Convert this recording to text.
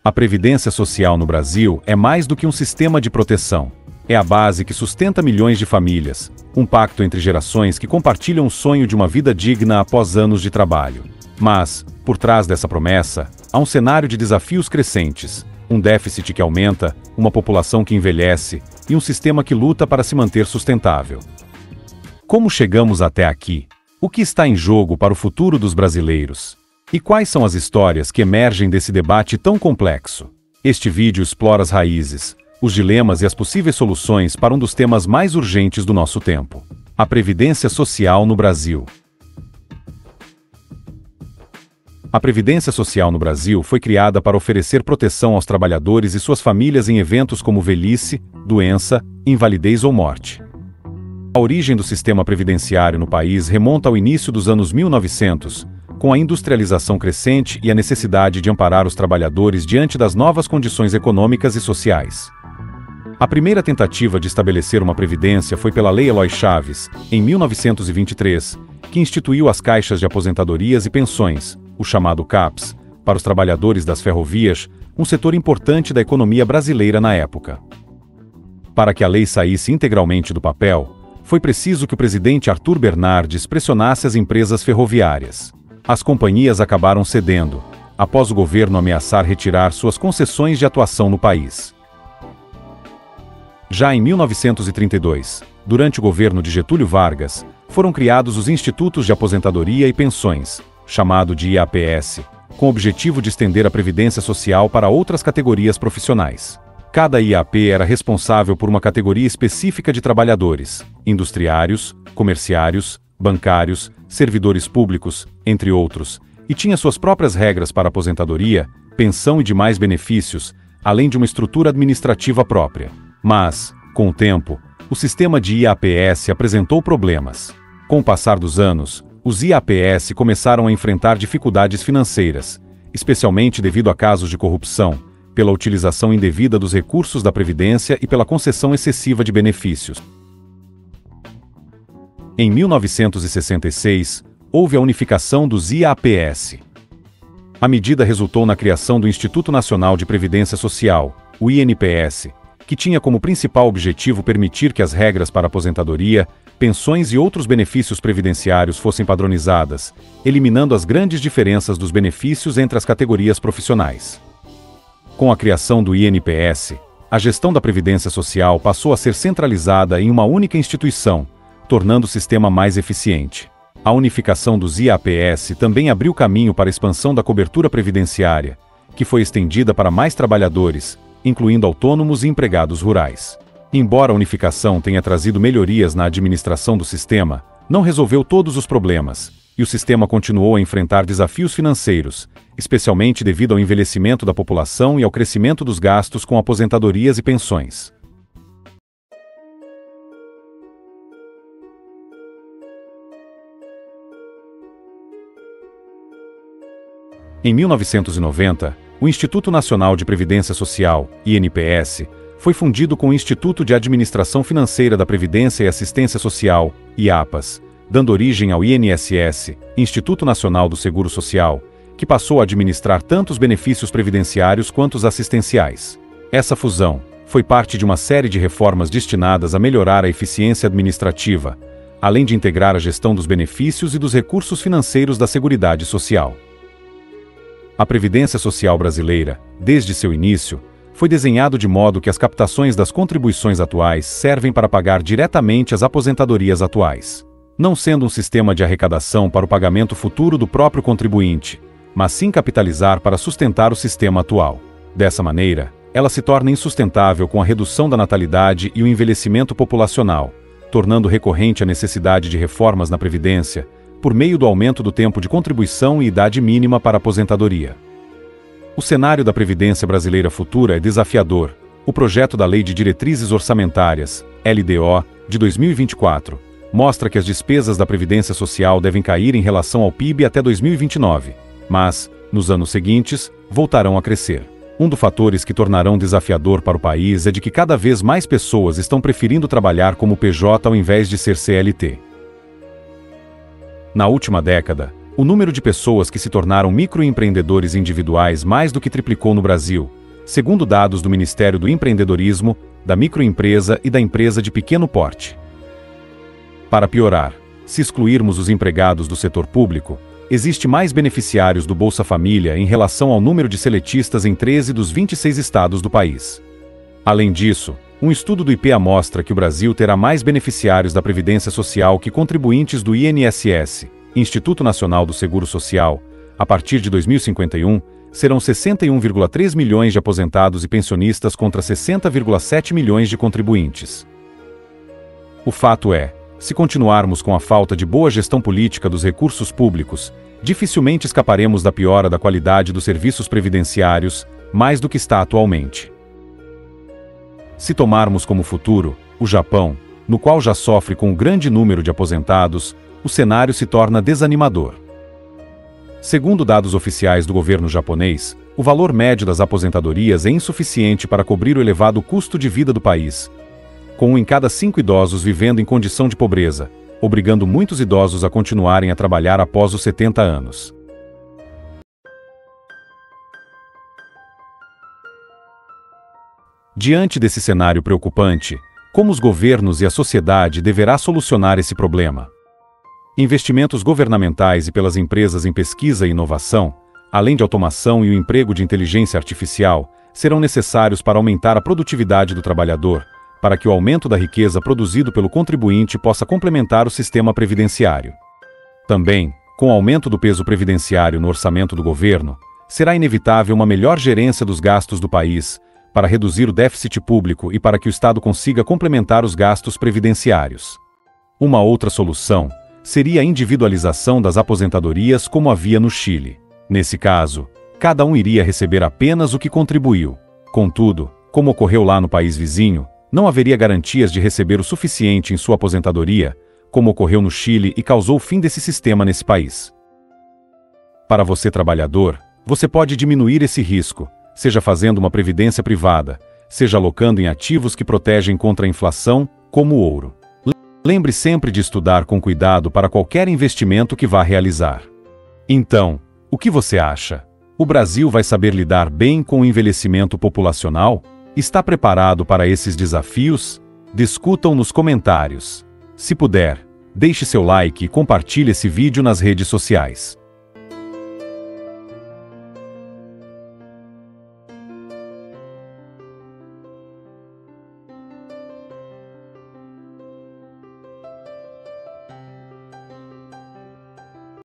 A Previdência Social no Brasil é mais do que um sistema de proteção. É a base que sustenta milhões de famílias, um pacto entre gerações que compartilham o sonho de uma vida digna após anos de trabalho. Mas, por trás dessa promessa, há um cenário de desafios crescentes, um déficit que aumenta, uma população que envelhece e um sistema que luta para se manter sustentável. Como chegamos até aqui? O que está em jogo para o futuro dos brasileiros? E quais são as histórias que emergem desse debate tão complexo? Este vídeo explora as raízes, os dilemas e as possíveis soluções para um dos temas mais urgentes do nosso tempo: a Previdência Social no Brasil. A Previdência Social no Brasil foi criada para oferecer proteção aos trabalhadores e suas famílias em eventos como velhice, doença, invalidez ou morte. A origem do sistema previdenciário no país remonta ao início dos anos 1900, com a industrialização crescente e a necessidade de amparar os trabalhadores diante das novas condições econômicas e sociais. A primeira tentativa de estabelecer uma previdência foi pela Lei Eloy Chaves, em 1923, que instituiu as caixas de aposentadorias e pensões, o chamado CAPS, para os trabalhadores das ferrovias, um setor importante da economia brasileira na época. Para que a lei saísse integralmente do papel, foi preciso que o presidente Arthur Bernardes pressionasse as empresas ferroviárias. As companhias acabaram cedendo, após o governo ameaçar retirar suas concessões de atuação no país. Já em 1932, durante o governo de Getúlio Vargas, foram criados os Institutos de Aposentadoria e Pensões, chamado de IAPS, com o objetivo de estender a previdência social para outras categorias profissionais. Cada IAP era responsável por uma categoria específica de trabalhadores: industriários, comerciários, bancários, servidores públicos, entre outros, e tinha suas próprias regras para aposentadoria, pensão e demais benefícios, além de uma estrutura administrativa própria. Mas, com o tempo, o sistema de IAPS apresentou problemas. Com o passar dos anos, os IAPS começaram a enfrentar dificuldades financeiras, especialmente devido a casos de corrupção, pela utilização indevida dos recursos da Previdência e pela concessão excessiva de benefícios. Em 1966, houve a unificação dos IAPS. A medida resultou na criação do Instituto Nacional de Previdência Social, o INPS, que tinha como principal objetivo permitir que as regras para aposentadoria, pensões e outros benefícios previdenciários fossem padronizadas, eliminando as grandes diferenças dos benefícios entre as categorias profissionais. Com a criação do INPS, a gestão da Previdência Social passou a ser centralizada em uma única instituição, tornando o sistema mais eficiente. A unificação dos IAPS também abriu caminho para a expansão da cobertura previdenciária, que foi estendida para mais trabalhadores, incluindo autônomos e empregados rurais. Embora a unificação tenha trazido melhorias na administração do sistema, não resolveu todos os problemas, e o sistema continuou a enfrentar desafios financeiros, especialmente devido ao envelhecimento da população e ao crescimento dos gastos com aposentadorias e pensões. Em 1990, o Instituto Nacional de Previdência Social, INPS, foi fundido com o Instituto de Administração Financeira da Previdência e Assistência Social, IAPAS, dando origem ao INSS, Instituto Nacional do Seguro Social, que passou a administrar tanto os benefícios previdenciários quanto os assistenciais. Essa fusão foi parte de uma série de reformas destinadas a melhorar a eficiência administrativa, além de integrar a gestão dos benefícios e dos recursos financeiros da Seguridade Social. A Previdência Social brasileira, desde seu início, foi desenhado de modo que as captações das contribuições atuais servem para pagar diretamente as aposentadorias atuais, não sendo um sistema de arrecadação para o pagamento futuro do próprio contribuinte, mas sim capitalizar para sustentar o sistema atual. Dessa maneira, ela se torna insustentável com a redução da natalidade e o envelhecimento populacional, tornando recorrente a necessidade de reformas na Previdência, por meio do aumento do tempo de contribuição e idade mínima para a aposentadoria. O cenário da Previdência brasileira futura é desafiador. O projeto da Lei de Diretrizes Orçamentárias, LDO, de 2024, mostra que as despesas da Previdência Social devem cair em relação ao PIB até 2029, mas, nos anos seguintes, voltarão a crescer. Um dos fatores que tornarão desafiador para o país é de que cada vez mais pessoas estão preferindo trabalhar como PJ ao invés de ser CLT. Na última década, O número de pessoas que se tornaram microempreendedores individuais mais do que triplicou no Brasil, segundo dados do Ministério do Empreendedorismo, da microempresa e da empresa de pequeno porte. Para piorar, se excluirmos os empregados do setor público, existe mais beneficiários do Bolsa Família em relação ao número de seletistas em 13 dos 26 estados do país. Além disso, um estudo do IPEA mostra que o Brasil terá mais beneficiários da Previdência Social que contribuintes do INSS, Instituto Nacional do Seguro Social. A partir de 2051, serão 61,3 milhões de aposentados e pensionistas contra 60,7 milhões de contribuintes. O fato é, se continuarmos com a falta de boa gestão política dos recursos públicos, dificilmente escaparemos da piora da qualidade dos serviços previdenciários, mais do que está atualmente. Se tomarmos como futuro o Japão, no qual já sofre com um grande número de aposentados, o cenário se torna desanimador. Segundo dados oficiais do governo japonês, o valor médio das aposentadorias é insuficiente para cobrir o elevado custo de vida do país, com 1 em cada 5 idosos vivendo em condição de pobreza, obrigando muitos idosos a continuarem a trabalhar após os 70 anos. Diante desse cenário preocupante, como os governos e a sociedade deverá solucionar esse problema? Investimentos governamentais e pelas empresas em pesquisa e inovação, além de automação e o emprego de inteligência artificial, serão necessários para aumentar a produtividade do trabalhador, para que o aumento da riqueza produzido pelo contribuinte possa complementar o sistema previdenciário. Também, com o aumento do peso previdenciário no orçamento do governo, será inevitável uma melhor gerência dos gastos do país, para reduzir o déficit público e para que o Estado consiga complementar os gastos previdenciários. Uma outra solução seria a individualização das aposentadorias como havia no Chile. Nesse caso, cada um iria receber apenas o que contribuiu. Contudo, como ocorreu lá no país vizinho, não haveria garantias de receber o suficiente em sua aposentadoria, como ocorreu no Chile e causou o fim desse sistema nesse país. Para você trabalhador, você pode diminuir esse risco, seja fazendo uma previdência privada, seja alocando em ativos que protegem contra a inflação, como o ouro. Lembre sempre de estudar com cuidado para qualquer investimento que vá realizar. Então, o que você acha? O Brasil vai saber lidar bem com o envelhecimento populacional? Está preparado para esses desafios? Discutam nos comentários. Se puder, deixe seu like e compartilhe esse vídeo nas redes sociais.